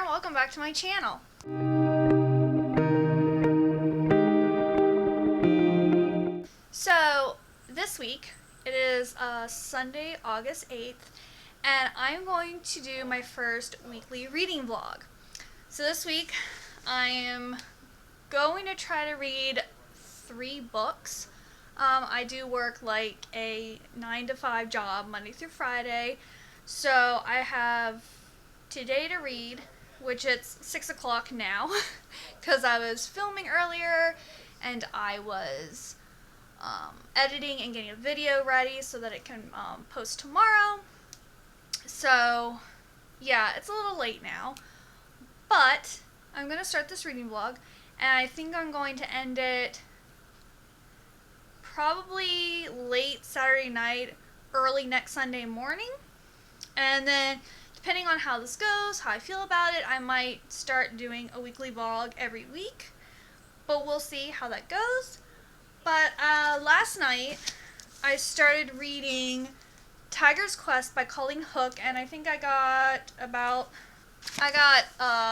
and welcome back to my channel. So this week it is Sunday, August 8th, and I'm going to do my first weekly reading vlog. So this week I am going to try to read 3 books. I do work like a 9-to-5 job Monday through Friday, so I have today to read, which it's 6 o'clock now because I was filming earlier and I was editing and getting a video ready so that it can post tomorrow. So yeah, it's a little late now, but I'm going to start this reading vlog, and I think I'm going to end it probably late Saturday night, early next Sunday morning. And then depending on how this goes, how I feel about it, I might start doing a weekly vlog every week, but we'll see how that goes. But last night I started reading Tiger's Quest by Colleen Hook, and I think I got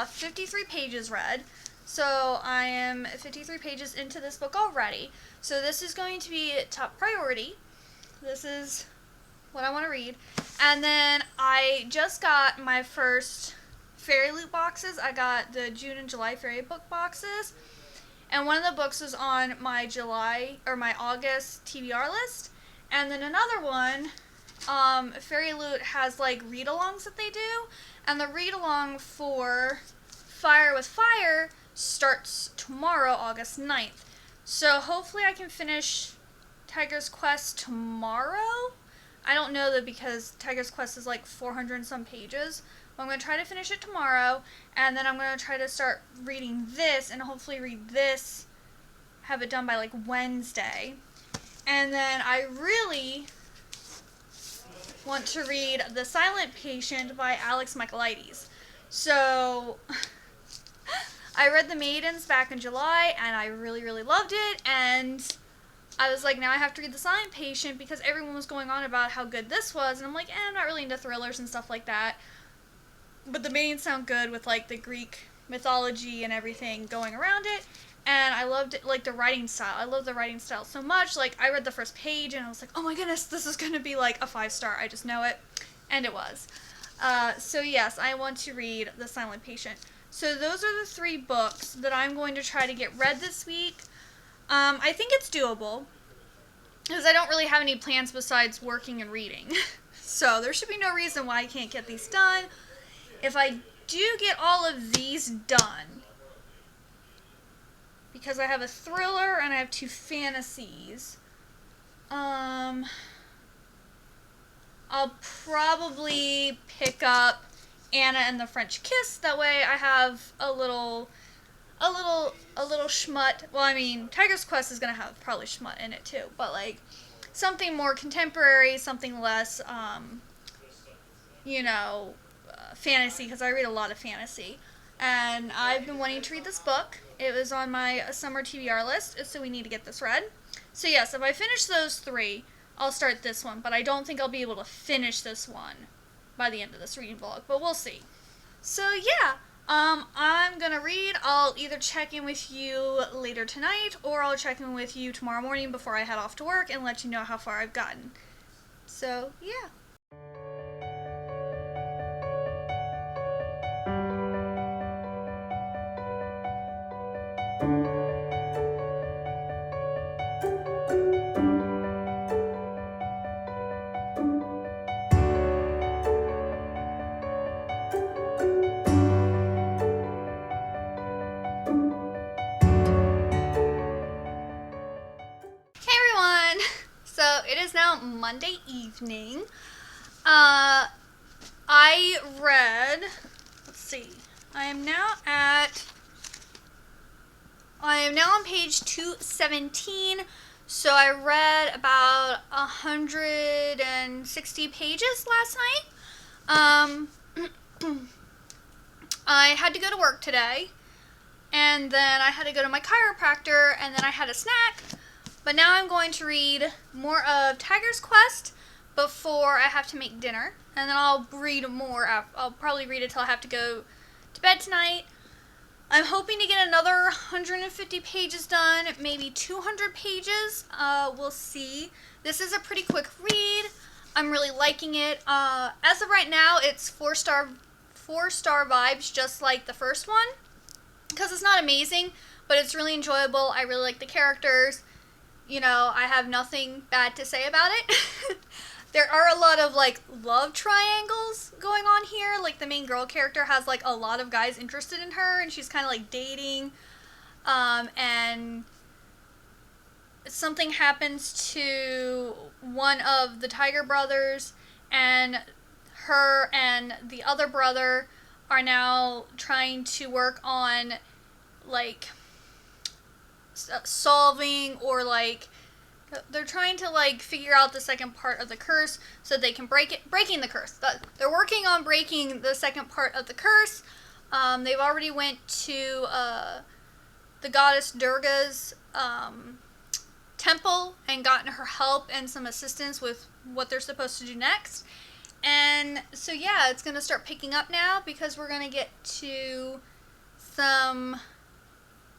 53 pages read. So I am 53 pages into this book already. So this is going to be top priority. This is what I want to read. And then I just got my first fairy loot boxes. I got the June and July fairy book boxes. And one of the books was on my August TBR list. And then another one, Fairy Loot has like read-alongs that they do. And the read-along for Fire with Fire starts tomorrow, August 9th. So hopefully I can finish Tiger's Quest tomorrow. I don't know though, because Tiger's Quest is like 400 and some pages. But I'm going to try to finish it tomorrow, and then I'm going to try to start reading this, and hopefully read this, have it done by like Wednesday. And then I really want to read The Silent Patient by Mccolady. So I read The Maidens back in July, and I really, really loved it, and I was like, now I have to read The Silent Patient because everyone was going on about how good this was, and I'm like, I'm not really into thrillers and stuff like that. But The Maidens sound good with like the Greek mythology and everything going around it, and I loved it, like the writing style. I love the writing style so much. Like, I read the first page and I was like, oh my goodness, this is going to be like a 5-star. I just know it, and it was. So yes, I want to read The Silent Patient. So those are the 3 books that I'm going to try to get read this week. I think it's doable because I don't really have any plans besides working and reading. So there should be no reason why I can't get these done. If I do get all of these done, because I have a thriller and I have 2 fantasies, I'll probably pick up Anna and the French Kiss. That way I have a little schmut. Well, I mean, Tiger's Quest is going to have probably schmut in it too, but like something more contemporary, something less, fantasy, because I read a lot of fantasy. And I've been wanting to read this book. It was on my summer TBR list, so we need to get this read. So yes, if I finish those 3, I'll start this one, but I don't think I'll be able to finish this one by the end of this reading vlog, but we'll see. So yeah, I'm gonna read. I'll either check in with you later tonight, or I'll check in with you tomorrow morning before I head off to work and let you know how far I've gotten. So yeah. So it is now Monday evening. I read, let's see, I am now on page 217. So I read about 160 pages last night. I had to go to work today, and then I had to go to my chiropractor, and then I had a snack. But now I'm going to read more of Tiger's Quest before I have to make dinner, and then I'll read more. I'll probably read it till I have to go to bed tonight. I'm hoping to get another 150 pages done, maybe 200 pages. We'll see. This is a pretty quick read. I'm really liking it. As of right now, it's 4-star vibes, just like the first one. Because it's not amazing, but it's really enjoyable. I really like the characters. You know, I have nothing bad to say about it. There are a lot of, like, love triangles going on here. Like, the main girl character has, like, a lot of guys interested in her, and she's kind of, like, dating. And something happens to one of the Tiger brothers, and her and the other brother are now trying to work on, like, solving or, like, they're trying to, like, figure out the second part of the curse so they can breaking the curse. They're working on breaking the second part of the curse. They've already went to the goddess Durga's temple and gotten her help and some assistance with what they're supposed to do next. And so, yeah, it's going to start picking up now because we're going to get to some,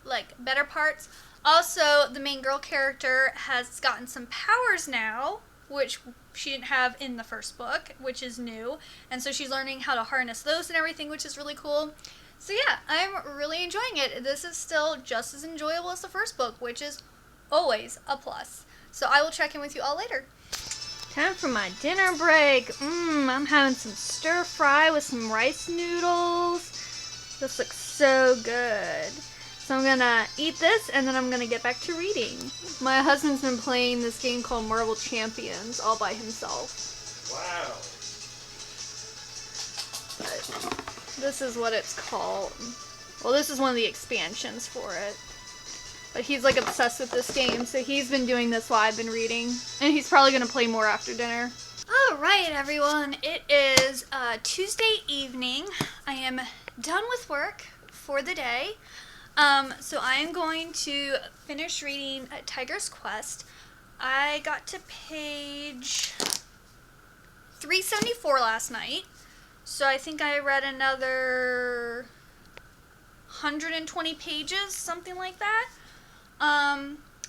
like, better parts. Also, the main girl character has gotten some powers now, which she didn't have in the first book, which is new. And so she's learning how to harness those and everything, which is really cool. So yeah, I'm really enjoying it. This is still just as enjoyable as the first book, which is always a plus. So I will check in with you all later. Time for my dinner break. I'm having some stir fry with some rice noodles. This looks so good. So I'm gonna eat this and then I'm gonna get back to reading. My husband's been playing this game called Marvel Champions all by himself. Wow. But this is what it's called. Well, this is one of the expansions for it. But he's like obsessed with this game, so he's been doing this while I've been reading. And he's probably gonna play more after dinner. Alright everyone, it is Tuesday evening. I am done with work for the day. So I am going to finish reading Tiger's Quest. I got to page 374 last night, so I think I read another 120 pages, something like that.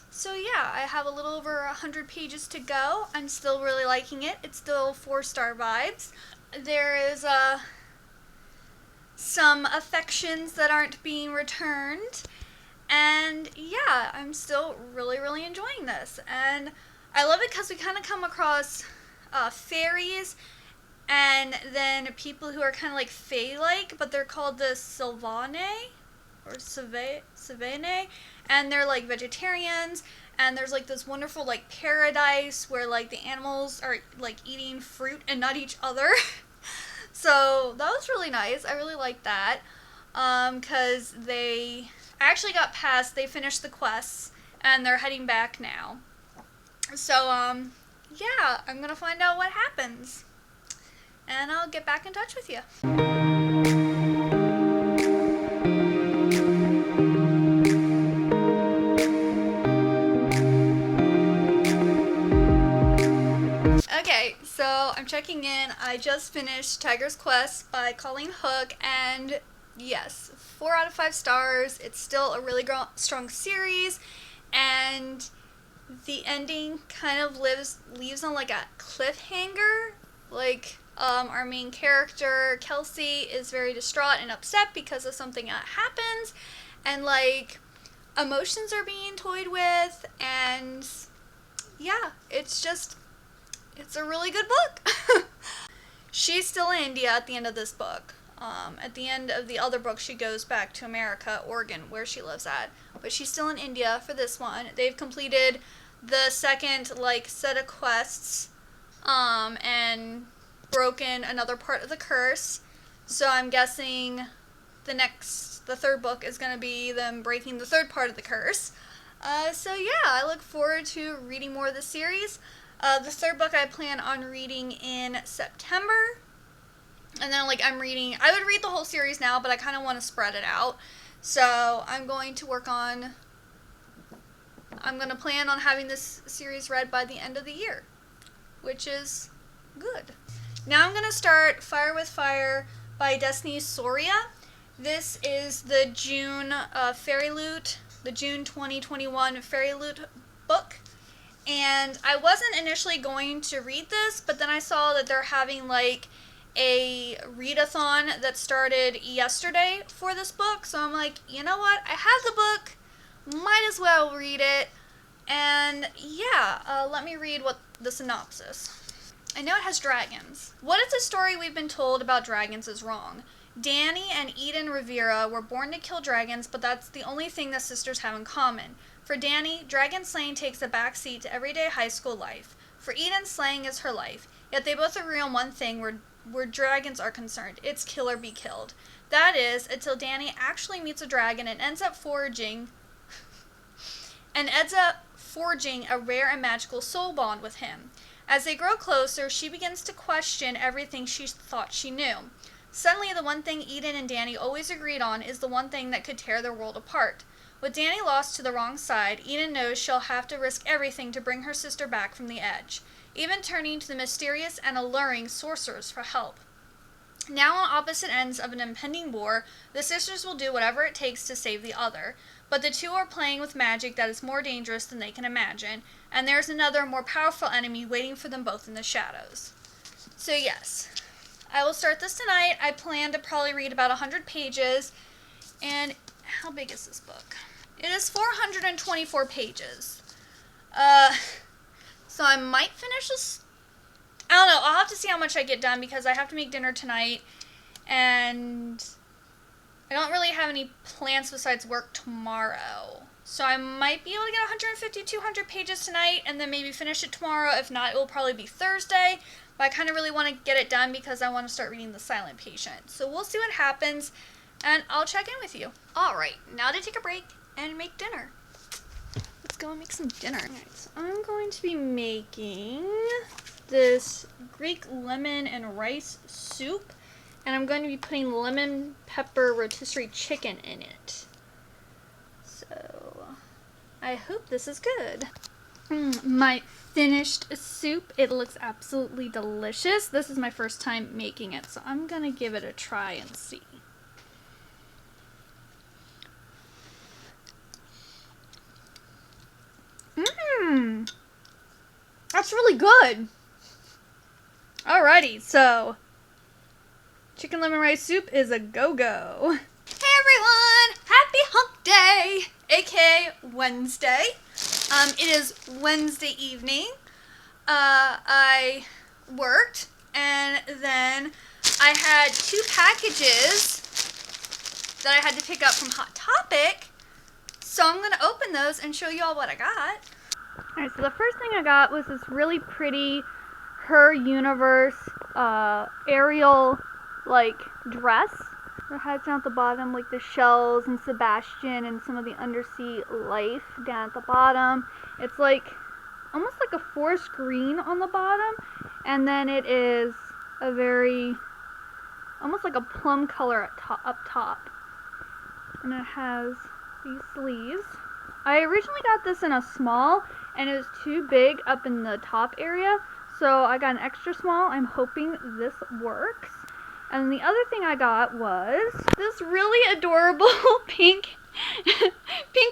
So yeah, I have a little over 100 pages to go. I'm still really liking it. It's still 4-star vibes. There is some affections that aren't being returned, and yeah, I'm still really enjoying this, and I love it because we kind of come across fairies and then people who are kind of like fae-like, but they're called the Sylvanae or Sylvanae, and they're like vegetarians, and there's like this wonderful like paradise where like the animals are like eating fruit and not each other. So that was really nice. I really liked that, because they actually got past, they finished the quests, and they're heading back now. So, yeah, I'm going to find out what happens, and I'll get back in touch with you. Okay, so I'm checking in. I just finished Tiger's Quest by Colleen Hook, and yes, 4 out of 5 stars. It's still a really strong series, and the ending kind of leaves on like a cliffhanger. Like, our main character, Kelsey, is very distraught and upset because of something that happens, and like, emotions are being toyed with, and yeah, it's a really good book. She's still in India at the end of this book. At the end of the other book, she goes back to America, Oregon, where she lives at. But she's still in India for this one. They've completed the second, like, set of quests, and broken another part of the curse. So I'm guessing the third book is going to be them breaking the third part of the curse. So yeah, I look forward to reading more of the series. The third book I plan on reading in September. And then, like, I would read the whole series now, but I kind of want to spread it out. So I'm going to plan on having this series read by the end of the year, which is good. Now I'm going to start Fire with Fire by Destiny Soria. This is the June Fairy Loot, the June 2021 Fairy Loot book. And I wasn't initially going to read this, but then I saw that they're having like a readathon that started yesterday for this book. So I'm like, you know what? I have the book. Might as well read it. And yeah, let me read what the synopsis. I know it has dragons. What if the story we've been told about dragons is wrong? Danny and Eden Rivera were born to kill dragons, but that's the only thing the sisters have in common. For Danny, dragon slaying takes a backseat to everyday high school life. For Eden, slaying is her life. Yet they both agree on one thing where dragons are concerned. It's kill or be killed. That is, until Danny actually meets a dragon and ends up forging a rare and magical soul bond with him. As they grow closer, she begins to question everything she thought she knew. Suddenly, the one thing Eden and Danny always agreed on is the one thing that could tear their world apart. With Danny lost to the wrong side, Eden knows she'll have to risk everything to bring her sister back from the edge, even turning to the mysterious and alluring sorcerers for help. Now on opposite ends of an impending war, the sisters will do whatever it takes to save the other, but the two are playing with magic that is more dangerous than they can imagine, and there's another, more powerful enemy waiting for them both in the shadows. So yes, I will start this tonight. I plan to probably read about 100 pages, and how big is this book? It is 424 pages. So I might finish this. I don't know. I'll have to see how much I get done because I have to make dinner tonight. And I don't really have any plans besides work tomorrow. So I might be able to get 150, 200 pages tonight and then maybe finish it tomorrow. If not, it will probably be Thursday. But I kind of really want to get it done because I want to start reading The Silent Patient. So we'll see what happens. And I'll check in with you. Alright, now to take a break and make dinner. Let's go and make some dinner. Alright, so I'm going to be making this Greek lemon and rice soup. And I'm going to be putting lemon pepper rotisserie chicken in it. So, I hope this is good. My finished soup. It looks absolutely delicious. This is my first time making it, so I'm going to give it a try and see. That's really good. Alrighty, so chicken lemon rice soup is a go-go. Hey everyone! Happy hump day! aka Wednesday. It is Wednesday evening. I worked and then I had 2 packages that I had to pick up from Hot Topic. So I'm going to open those and show you all what I got. Alright, so the first thing I got was this really pretty Her Universe Ariel like dress. It has down at the bottom like the shells and Sebastian and some of the undersea life down at the bottom. It's like almost like a forest green on the bottom, and then it is a very almost like a plum color up top. And it has these sleeves. I originally got this in a small and it was too big up in the top area, so I got an extra small. I'm hoping this works. And the other thing I got was this really adorable pink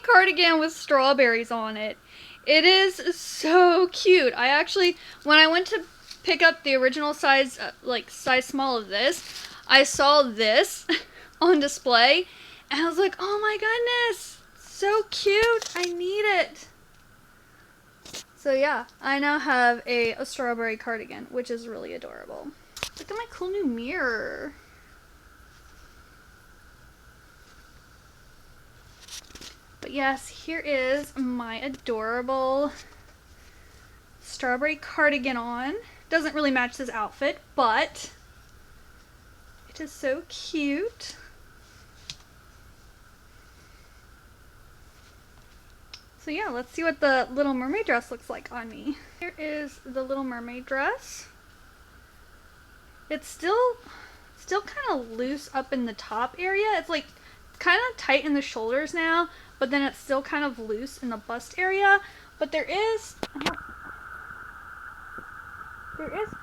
cardigan with strawberries on it. It is so cute. I actually, when I went to pick up the original size, size small of this, I saw this on display and I was like, oh my goodness, so cute. I need it. So yeah, I now have a strawberry cardigan, which is really adorable. Look at my cool new mirror. But yes, here is my adorable strawberry cardigan on. Doesn't really match this outfit, but it is so cute. So yeah, let's see what the Little Mermaid dress looks like on me. Here is the Little Mermaid dress. It's still kind of loose up in the top area. It's like kind of tight in the shoulders now, but then it's still kind of loose in the bust area. But there is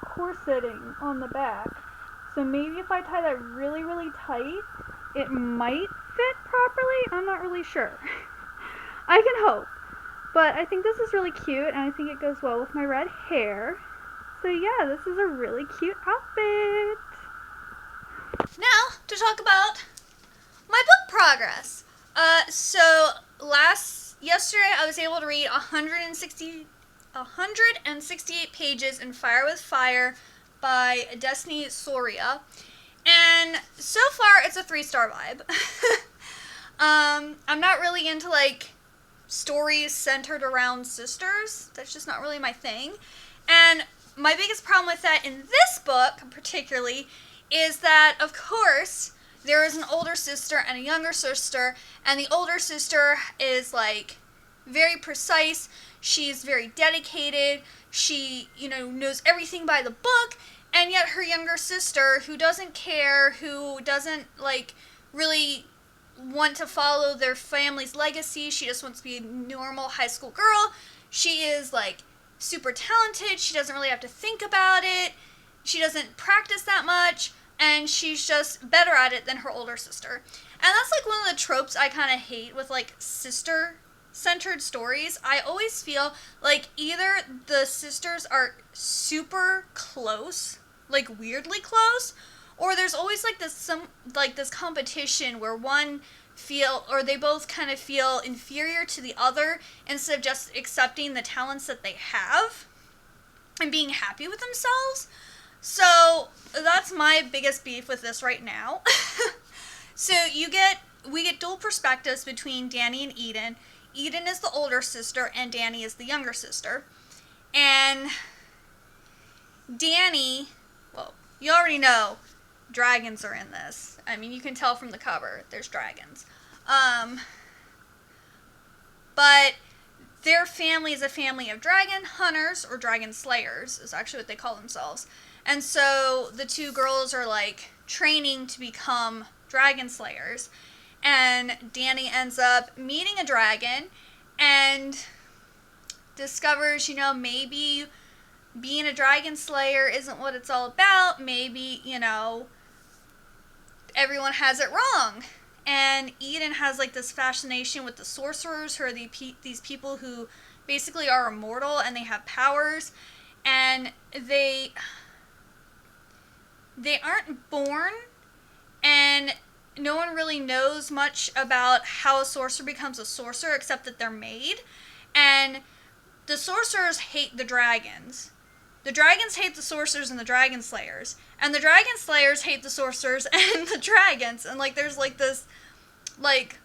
corseting on the back. So maybe if I tie that really, really tight, it might fit properly. I'm not really sure. I can hope. But I think this is really cute, and I think it goes well with my red hair. So yeah, this is a really cute outfit. Now, to talk about my book progress. Yesterday I was able to read 168 pages in Fire with Fire by Destiny Soria. And so far it's a 3-star vibe. I'm not really into like stories centered around sisters. That's just not really my thing. And my biggest problem with that in this book particularly is that, of course, there is an older sister and a younger sister, and the older sister is like very precise. She's very dedicated. She, knows everything by the book, and yet her younger sister, who doesn't care, who doesn't like really want to follow their family's legacy, she just wants to be a normal high school girl. She is like super talented. She doesn't really have to think about it. She doesn't practice that much, and she's just better at it than her older sister. And that's like one of the tropes I kind of hate with like sister-centered stories. I always feel like either the sisters are super close, like weirdly close, or there's always like this competition where they both kind of feel inferior to the other instead of just accepting the talents that they have and being happy with themselves. So that's my biggest beef with this right now. So we get dual perspectives between Danny and Eden. Eden is the older sister and Danny is the younger sister. And Danny, well, you already know dragons are in this. I mean, you can tell from the cover, there's dragons. But their family is a family of dragon hunters, or dragon slayers, is actually what they call themselves. And so the two girls are like training to become dragon slayers. And Danny ends up meeting a dragon and discovers, maybe being a dragon slayer isn't what it's all about. Maybe, everyone has it wrong. And Eden has like this fascination with the sorcerers, who are these people who basically are immortal and they have powers. And they aren't born, and no one really knows much about how a sorcerer becomes a sorcerer except that they're made. And the sorcerers hate the dragons. The dragons hate the sorcerers and the dragon slayers. And the dragon slayers hate the sorcerers and the dragons. And like there's like this like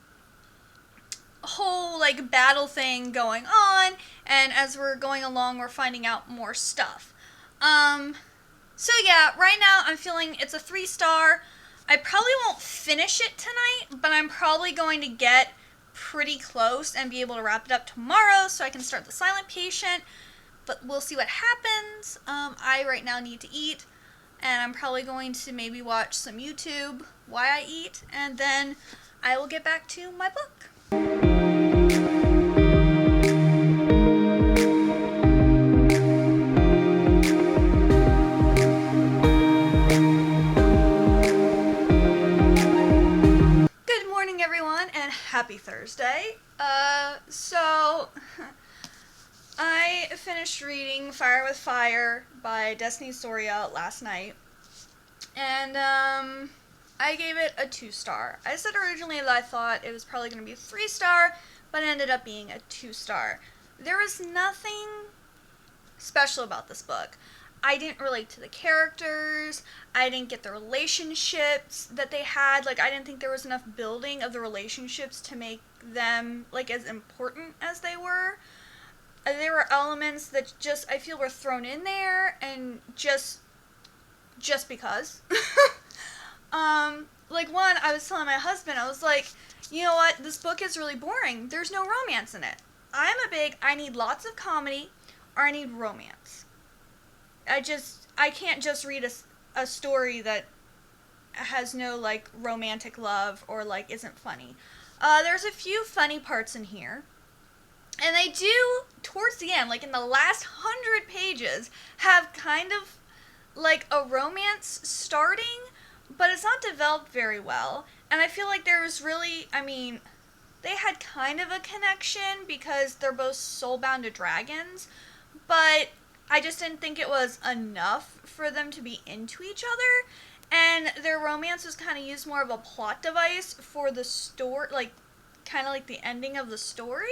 whole like battle thing going on, and as we're going along we're finding out more stuff. So yeah, right now I'm feeling it's a 3-star. I probably won't finish it tonight, but I'm probably going to get pretty close and be able to wrap it up tomorrow so I can start The Silent Patient, but we'll see what happens. I right now need to eat, and I'm probably going to maybe watch some YouTube while I eat, and then I will get back to my book. Everyone, and happy Thursday. So I finished reading Fire with Fire by Destiny Soria last night, and I gave it a 2-star. I said originally that I thought it was probably going to be a 3-star, but it ended up being a 2-star. There was nothing special about this book. I didn't relate to the characters. I didn't get the relationships that they had. Like, I didn't think there was enough building of the relationships to make them, like, as important as they were. There were elements that just, I feel, were thrown in there, and just because. Like, one, I was telling my husband, I was like, you know what, this book is really boring. There's no romance in it. I need lots of comedy, or I need romance. I can't just read a story that has no, like, romantic love or, like, isn't funny. There's a few funny parts in here. And they do, towards the end, like in the last 100 pages, have kind of, like, a romance starting, but it's not developed very well. And I feel like there was really, they had kind of a connection because they're both soulbound to dragons, but I just didn't think it was enough for them to be into each other, and their romance was kind of used more of a plot device for the story, like, kind of like the ending of the story.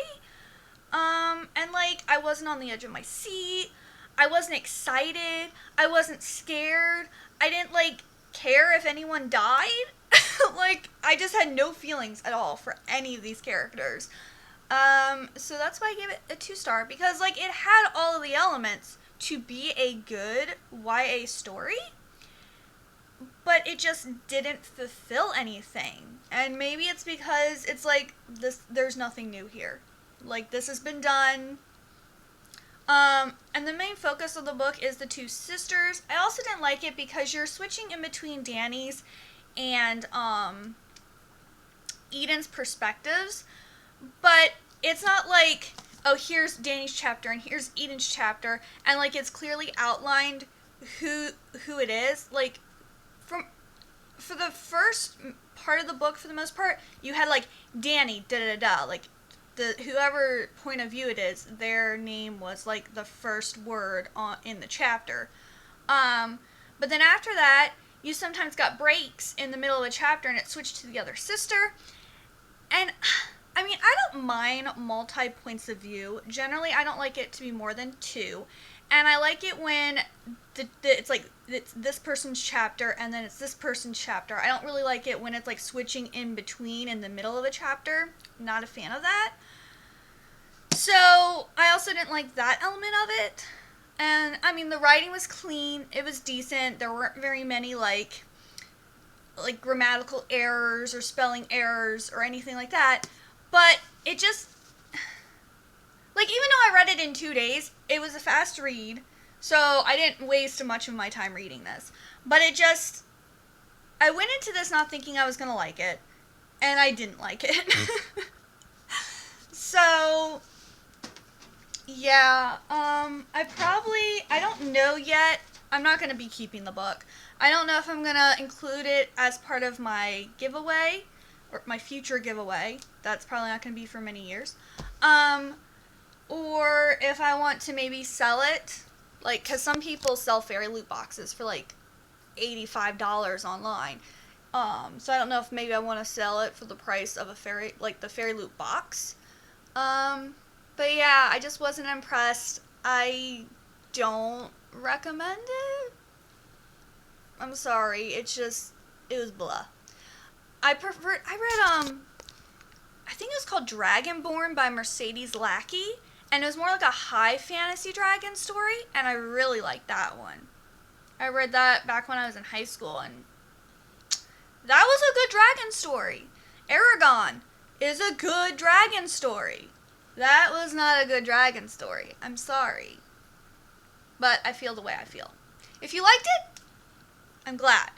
And like, I wasn't on the edge of my seat, I wasn't excited, I wasn't scared, I didn't, like, care if anyone died. Like, I just had no feelings at all for any of these characters. So that's why I gave it a 2-star, because, like, it had all of the elements to be a good YA story, but it just didn't fulfill anything. And maybe it's because it's like, there's nothing new here. Like, this has been done. And the main focus of the book is the two sisters. I also didn't like it because you're switching in between Danny's and Eden's perspectives, but it's not like, oh, here's Danny's chapter and here's Eden's chapter, and like it's clearly outlined who it is. Like, for the first part of the book, for the most part, you had like Danny, like whoever point of view it is, their name was like the first word in the chapter. But then after that, you sometimes got breaks in the middle of a chapter and it switched to the other sister. And I don't mind multi-points of view. Generally, I don't like it to be more than 2. And I like it when it's like, it's this person's chapter and then it's this person's chapter. I don't really like it when it's like switching in between in the middle of a chapter. Not a fan of that. So, I also didn't like that element of it. And, the writing was clean, it was decent, there weren't very many, like grammatical errors or spelling errors or anything like that, but it just, like, even though I read it in 2 days, it was a fast read, so I didn't waste much of my time reading this, but I went into this not thinking I was going to like it, and I didn't like it. So, yeah, I don't know yet. I'm not going to be keeping the book. I don't know if I'm going to include it as part of my giveaway, or my future giveaway. That's probably not going to be for many years. Or if I want to maybe sell it, like, because some people sell fairy loot boxes for, like, $85 online. So I don't know if maybe I want to sell it for the price of the fairy loot box. But yeah, I just wasn't impressed. I don't recommend it. I'm sorry, it was blah. I read, I think it was called Dragonborn by Mercedes Lackey, and it was more like a high fantasy dragon story, and I really liked that one. I read that back when I was in high school, and that was a good dragon story. Aragon is a good dragon story. That was not a good dragon story. I'm sorry. But I feel the way I feel. If you liked it, I'm glad.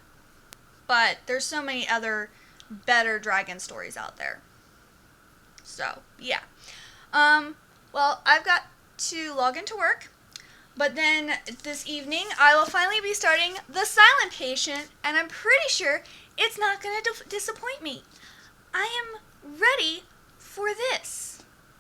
But there's so many other better dragon stories out there. So, yeah. Well, I've got to log into work. But then this evening, I will finally be starting The Silent Patient. And I'm pretty sure it's not going to disappoint me. I am ready for this.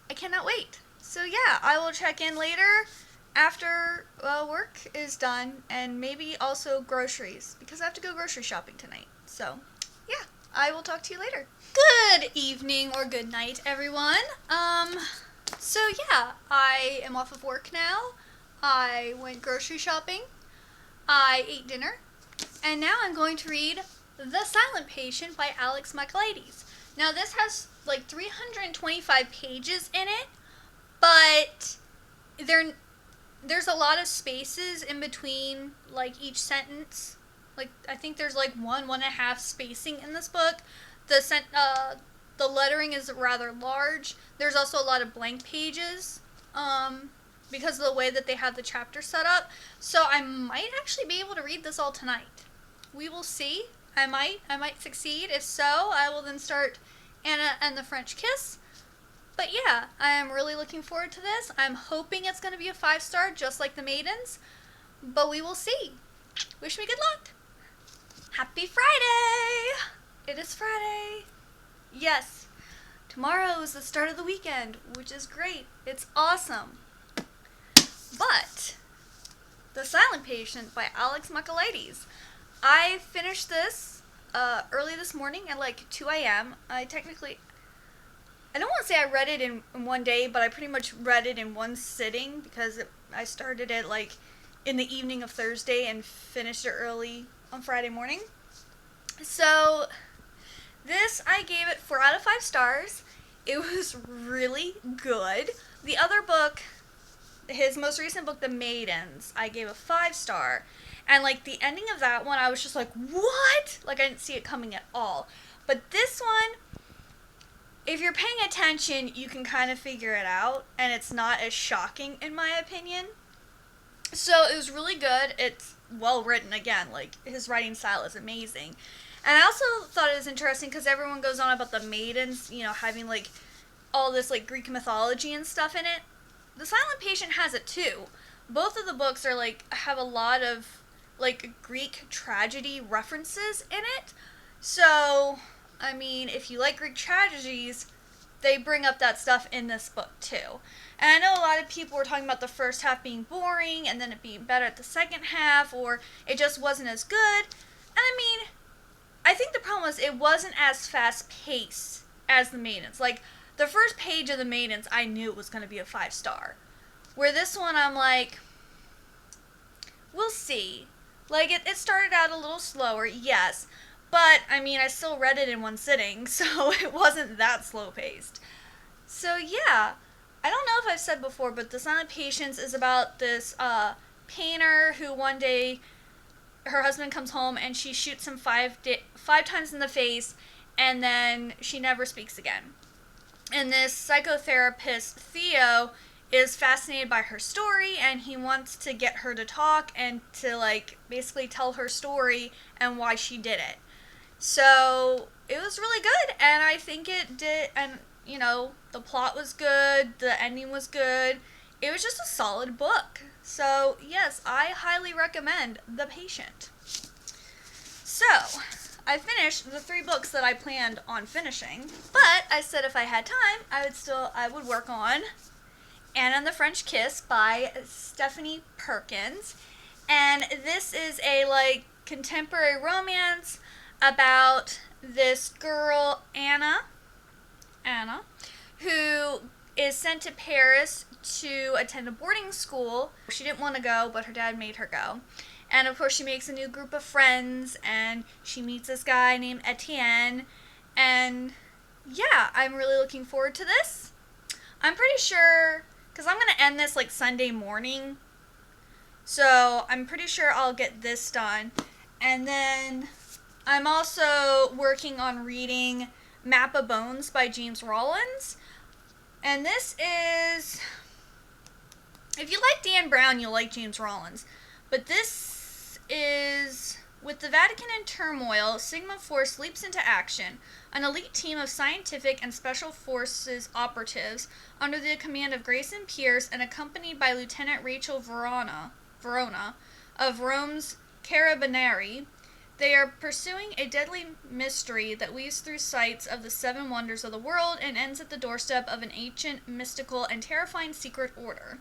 I cannot wait. So yeah, I will check in later after work is done, and maybe also groceries, because I have to go grocery shopping tonight. So yeah, I will talk to you later. Good evening or good night, everyone. So yeah, I am off of work now. I went grocery shopping. I ate dinner. And now I'm going to read The Silent Patient by Mccolady. Now this has like 325 pages in it, but there's a lot of spaces in between like each sentence. Like, I think there's like 1.5 spacing in this book. The lettering is rather large. There's also a lot of blank pages because of the way that they have the chapter set up. So I might actually be able to read this all tonight. We will see. I might succeed. If so, I will then start Anna and the French Kiss. But yeah, I am really looking forward to this. I'm hoping it's going to be a 5-star, just like The Maidens. But we will see. Wish me good luck. Happy Friday! It is Friday. Yes. Tomorrow is the start of the weekend, which is great. It's awesome. But The Silent Patient by Mccolady. I finished this early this morning at like 2 a.m. I don't want to say I read it in one day, but I pretty much read it in one sitting because I started it like in the evening of Thursday and finished it early on Friday morning. So this, I gave it 4 out of 5 stars. It was really good. The other book, his most recent book, The Maidens, I gave a 5-star. And like the ending of that one, I was just like, what? Like I didn't see it coming at all. But this one, if you're paying attention, you can kind of figure it out. And it's not as shocking, in my opinion. So it was really good. It's well written again. Like his writing style is amazing. And I also thought it was interesting because everyone goes on about the maidens, you know, having like all this like Greek mythology and stuff in it. The Silent Patient has it too. Both of the books are like have a lot of like Greek tragedy references in it. So, I mean, if you like Greek tragedies, they bring up that stuff in this book too. And I know a lot of people were talking about the first half being boring and then it being better at the second half, or it just wasn't as good. And I mean, I think the problem was it wasn't as fast-paced as The Maidens. Like, the first page of The Maidens, I knew it was going to be a 5-star. Where this one, I'm like, we'll see. Like, it started out a little slower, yes. But, I mean, I still read it in one sitting, so it wasn't that slow-paced. So, yeah. I don't know if I've said before, but The Silent Patience is about this painter who one day her husband comes home and she shoots him 5 times in the face, and then she never speaks again. And this psychotherapist, Theo, is fascinated by her story, and he wants to get her to talk and to like basically tell her story and why she did it. So it was really good, and I think it did, and you know, the plot was good, the ending was good. It was just a solid book. So, yes, I highly recommend The Patient. So, I finished the 3 books that I planned on finishing, but I said if I had time, I would work on Anna and the French Kiss by Stephanie Perkins. And this is a, like, contemporary romance about this girl, Anna, who is sent to Paris to attend a boarding school. She didn't want to go, but her dad made her go. And of course she makes a new group of friends, and she meets this guy named Etienne. And yeah, I'm really looking forward to this. I'm pretty sure, because I'm going to end this like Sunday morning, so I'm pretty sure I'll get this done. And then I'm also working on reading Map of Bones by James Rollins. And this is, if you like Dan Brown, you'll like James Rollins. But this is, with the Vatican in turmoil, Sigma Force leaps into action. An elite team of scientific and special forces operatives, under the command of Grayson Pierce and accompanied by Lieutenant Rachel Verona of Rome's Carabinieri, they are pursuing a deadly mystery that weaves through sights of the 7 wonders of the world and ends at the doorstep of an ancient, mystical, and terrifying secret order.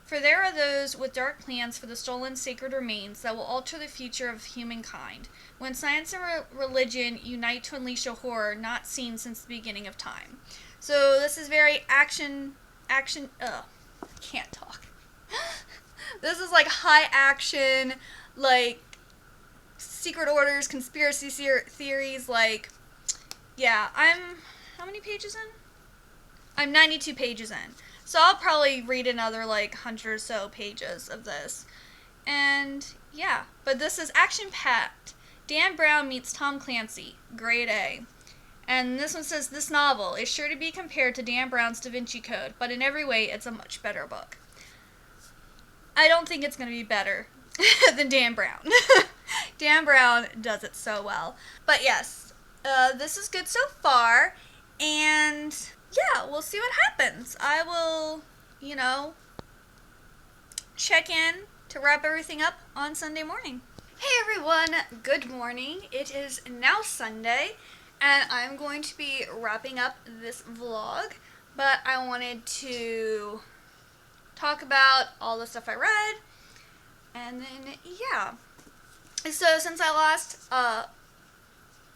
For there are those with dark plans for the stolen sacred remains that will alter the future of humankind, when science and religion unite to unleash a horror not seen since the beginning of time. So this is very can't talk. This is like high action, like secret orders, conspiracy theories, like, yeah, how many pages in? I'm 92 pages in. So I'll probably read another, like, 100 or so pages of this. And, yeah, but this is action-packed. Dan Brown meets Tom Clancy, grade A. And this one says, this novel is sure to be compared to Dan Brown's Da Vinci Code, but in every way, it's a much better book. I don't think it's going to be better than Dan Brown. Dan Brown does it so well. But yes, this is good so far, and yeah, we'll see what happens. I will, check in to wrap everything up on Sunday morning. Hey everyone, good morning. It is now Sunday, And I'm going to be wrapping up this vlog, but I wanted to talk about all the stuff I read, and then, yeah. So, since I last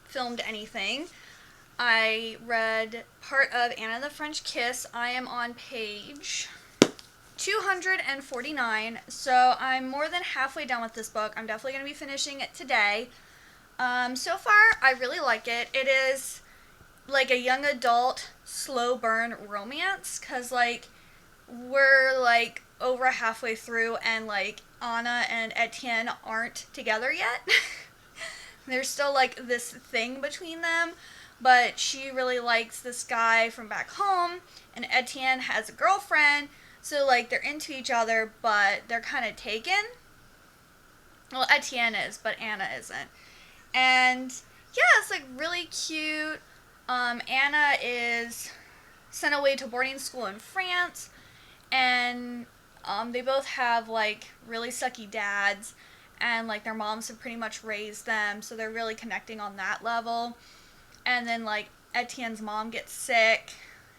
filmed anything, I read part of Anna the French Kiss. I am on page 249, so I'm more than halfway done with this book. I'm definitely going to be finishing it today. So far, I really like it. It is like a young adult slow burn romance, because like we're like over halfway through and like Anna and Etienne aren't together yet. There's still like this thing between them, but she really likes this guy from back home, and Etienne has a girlfriend, so like they're into each other, but they're kind of taken. Well, Etienne is, but Anna isn't. And yeah, it's like really cute. Anna is sent away to boarding school in France, and they both have like really sucky dads, and like their moms have pretty much raised them, so they're really connecting on that level. And then like Etienne's mom gets sick,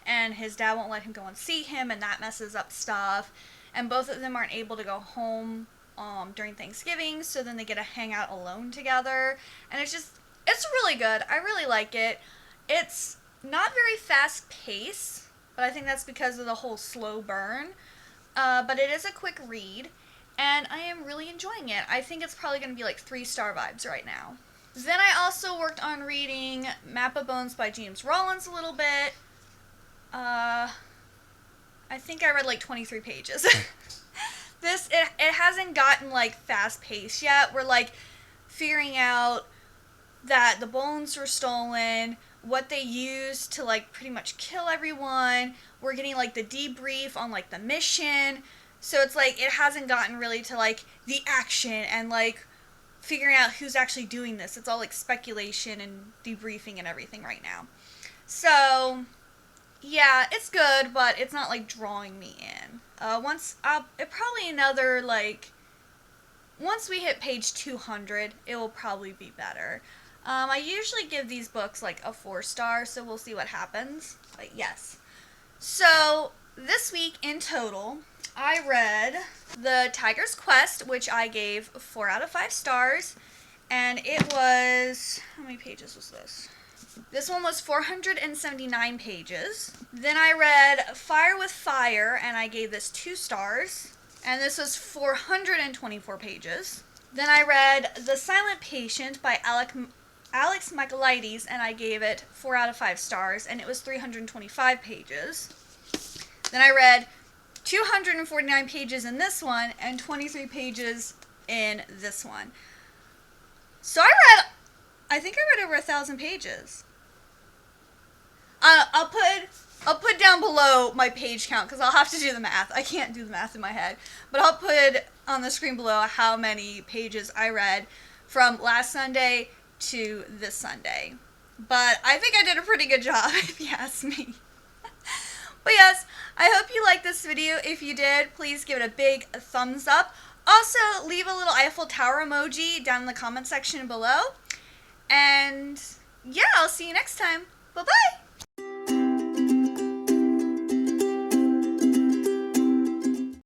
and his dad won't let him go and see him, and that messes up stuff. And both of them aren't able to go home during Thanksgiving, so then they get to hang out alone together. And it's really good. I really like it. It's not very fast paced, but I think that's because of the whole slow burn. But it is a quick read, and I am really enjoying it. I think it's probably going to be like 3-star vibes right now. Then I also worked on reading Map of Bones by James Rollins a little bit. I think I read like 23 pages. It hasn't gotten like fast paced yet. We're like figuring out that the bones were stolen, what they used to like pretty much kill everyone. We're getting like the debrief on like the mission. So it's like it hasn't gotten really to like the action and like figuring out who's actually doing this. It's all like speculation and debriefing and everything right now. So yeah, it's good, but it's not like drawing me in. Once we hit page 200, it will probably be better. I usually give these books like a 4-star, so we'll see what happens. But yes. So this week in total, I read The Tiger's Quest, which I gave 4 out of 5 stars, and it was, how many pages was this? This one was 479 pages. Then I read Fire with Fire, and I gave this 2 stars, and this was 424 pages. Then I read The Silent Patient by Alex Micheladies, and I gave it 4 out of 5 stars, and it was 325 pages. Then I read 249 pages in this one, and 23 pages in this one. So I think I read over 1,000 pages. I'll put down below my page count, because I'll have to do the math. I can't do the math in my head. But I'll put on the screen below how many pages I read from last Sunday to this Sunday. But I think I did a pretty good job, if you ask me. But yes, I hope you liked this video. If you did, please give it a big thumbs up. Also, leave a little Eiffel Tower emoji down in the comment section below. And yeah, I'll see you next time. Bye-bye!